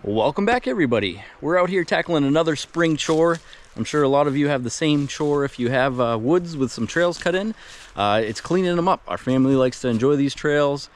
Welcome back, everybody. We're out here tackling another spring chore. I'm sure a lot of you have the same chore if you have woods with some trails cut in. It's cleaning them up. Our family likes to enjoy these trails.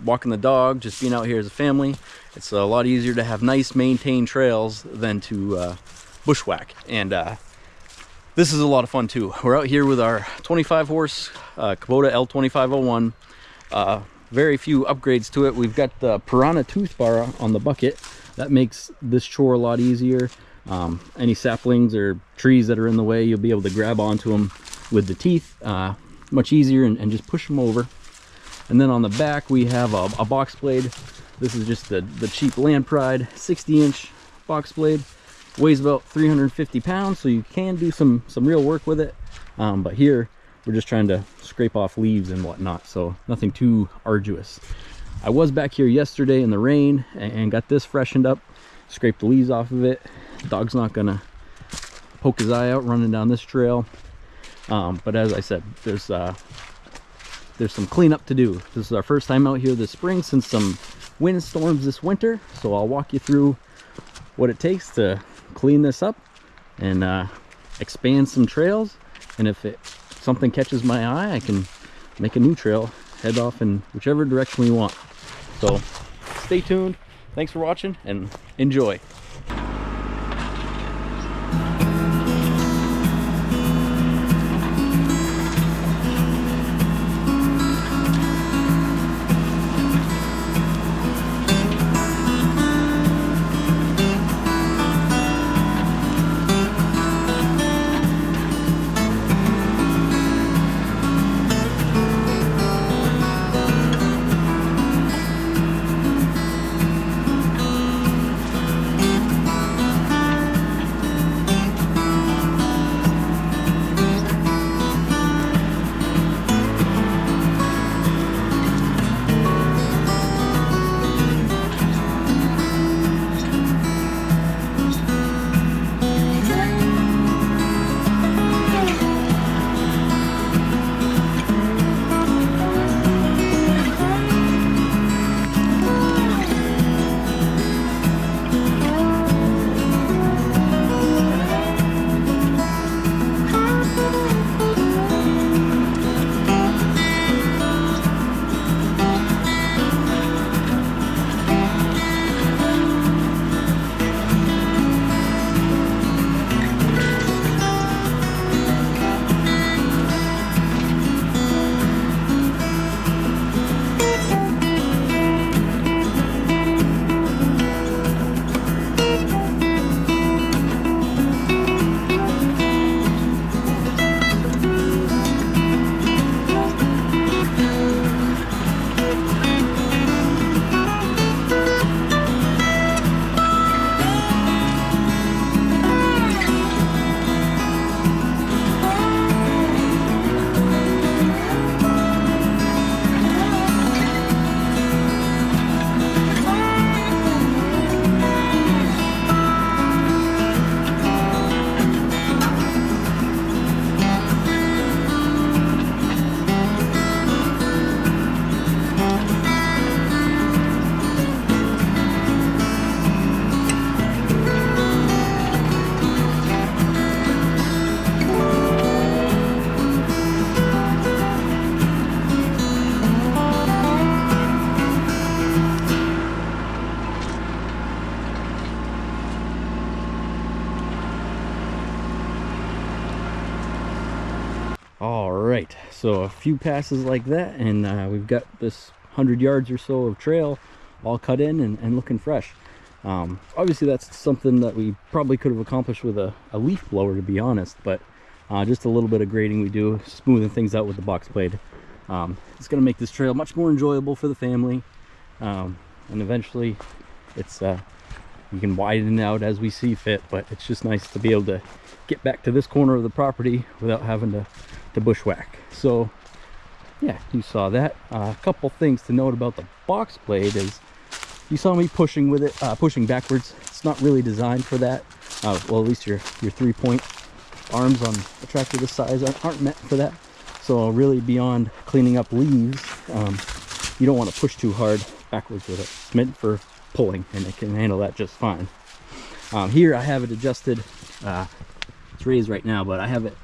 Walking the dog, just being out here as a family. It's a lot easier to have nice maintained trails than to bushwhack. And this is a lot of fun too. We're out here with our 25 horse Kubota L2501. Very few upgrades to it. We've got the Piranha tooth bar on the bucket. That makes this chore a lot easier. Any saplings or trees that are in the way, you'll be able to grab onto them with the teeth much easier and just push them over. And then on the back we have a box blade. This is just the cheap Land Pride 60-inch box blade. Weighs about 350 pounds, so you can do some real work with it. But here we're just trying to scrape off leaves and whatnot, so nothing too arduous. I was back here yesterday in the rain and got this freshened up, scraped the leaves off of it. Dog's not gonna poke his eye out running down this trail. But as I said, there's some cleanup to do. This is our first time out here this spring since some windstorms this winter, so I'll walk you through what it takes to clean this up and expand some trails. And if something catches my eye, I can make a new trail, head off in whichever direction we want. So stay tuned, thanks for watching, and enjoy. All right, so a few passes like that, and we've got this 100 yards or so of trail all cut in and looking fresh. Obviously that's something that we probably could have accomplished with a leaf blower, to be honest, but just a little bit of grading we do, smoothing things out with the box blade. It's going to make this trail much more enjoyable for the family, and eventually it's you can widen it out as we see fit, but it's just nice to be able to get back to this corner of the property without having to bushwhack. So yeah, you saw that. A couple things to note about the box blade is you saw me pushing with it, pushing backwards. It's not really designed for that. Well, at least your 3-point arms on a tractor this size aren't meant for that. So really, beyond cleaning up leaves, you don't want to push too hard backwards with it. It's meant for pulling, and it can handle that just fine. Here I have it adjusted. It's raised right now, but I have it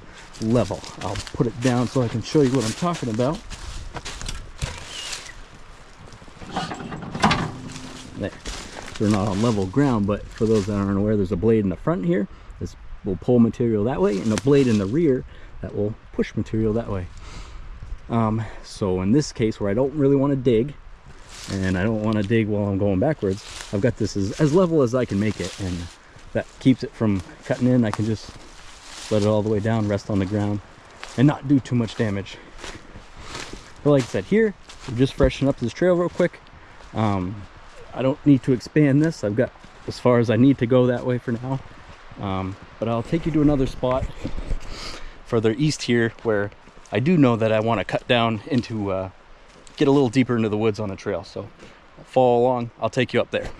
level. I'll put it down so I can show you what I'm talking about. There. So we're not on level ground, but for those that aren't aware, there's a blade in the front here. This will pull material that way, and a blade in the rear that will push material that way. So in this case, where I don't really want to dig, and I don't want to dig while I'm going backwards, I've got this as level as I can make it, and that keeps it from cutting in. I can just let it all the way down, rest on the ground, and not do too much damage. But like I said, here we're just freshening up this trail real quick. I don't need to expand this. I've got as far as I need to go that way for now. But I'll take you to another spot further east here where I do know that I want to cut down into get a little deeper into the woods on the trail. So follow along, I'll take you up there.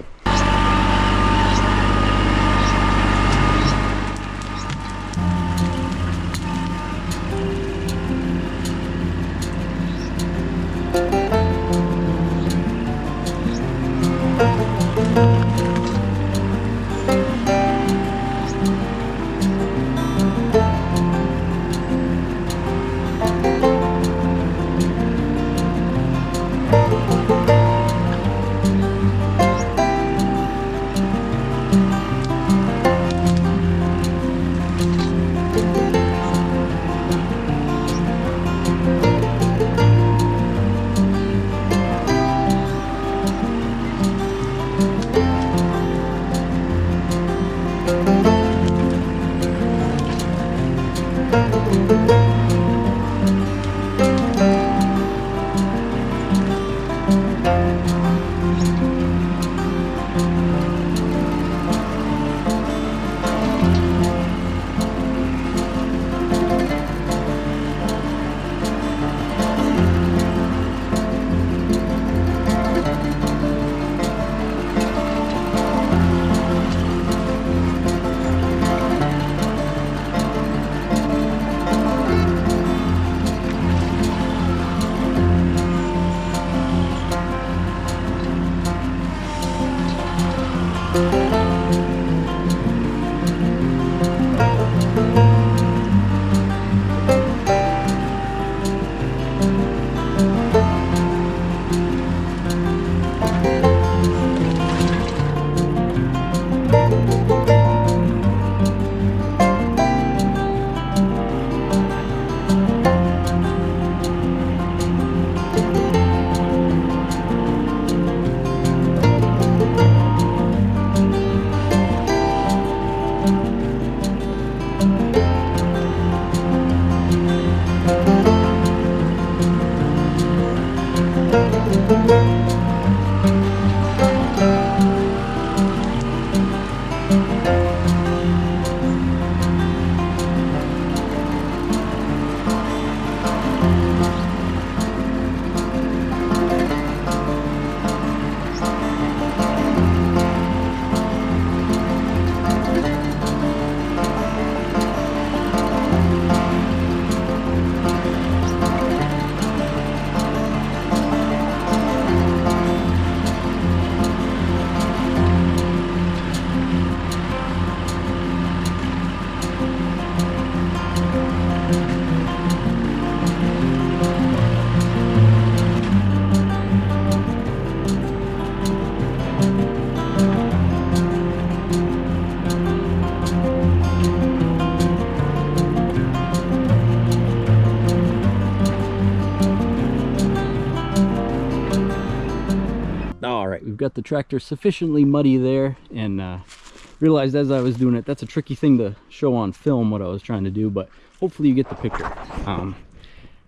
We've got the tractor sufficiently muddy there, and realized as I was doing it, that's a tricky thing to show on film what I was trying to do, but hopefully you get the picture.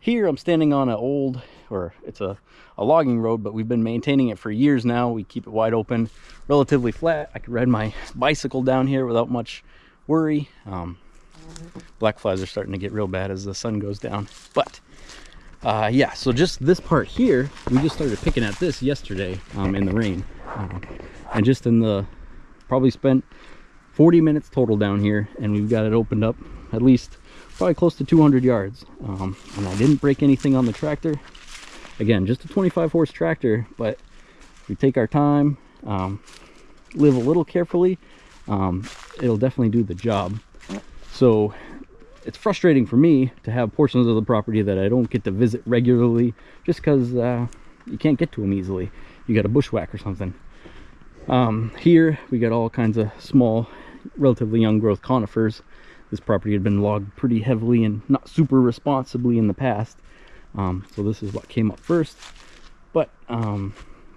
Here I'm standing on an old, or it's a logging road, but we've been maintaining it for years now. We keep it wide open, relatively flat. I could ride my bicycle down here without much worry. Black flies are starting to get real bad as the sun goes down, but yeah, so just this part here, we just started picking at this yesterday in the rain, and just in the probably spent 40 minutes total down here, and we've got it opened up at least probably close to 200 yards. And I didn't break anything on the tractor. Again, just a 25 horse tractor, but we take our time. live a little carefully, it'll definitely do the job. So it's frustrating for me to have portions of the property that I don't get to visit regularly just because you can't get to them easily. You got a bushwhack or something. Here we got all kinds of small, relatively young growth conifers. This property had been logged pretty heavily and not super responsibly in the past. So this is what came up first. But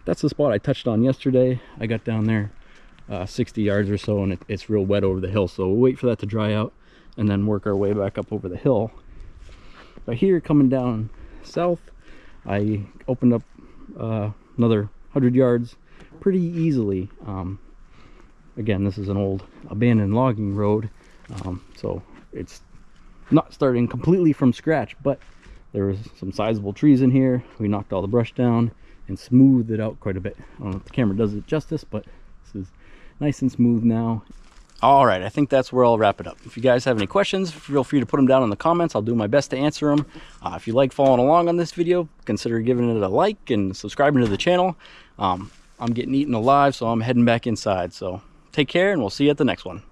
that's the spot I touched on yesterday. I got down there 60 yards or so, and it's real wet over the hill. So we'll wait for that to dry out and then work our way back up over the hill. But here, coming down south, I opened up another 100 yards pretty easily. Again, this is an old abandoned logging road, so it's not starting completely from scratch, but there was some sizable trees in here. We knocked all the brush down and smoothed it out quite a bit. I don't know if the camera does it justice, but this is nice and smooth now. All right, I think that's where I'll wrap it up. If you guys have any questions, feel free to put them down in the comments. I'll do my best to answer them. If you like following along on this video, consider giving it a like and subscribing to the channel. I'm getting eaten alive, so I'm heading back inside. So take care, and we'll see you at the next one.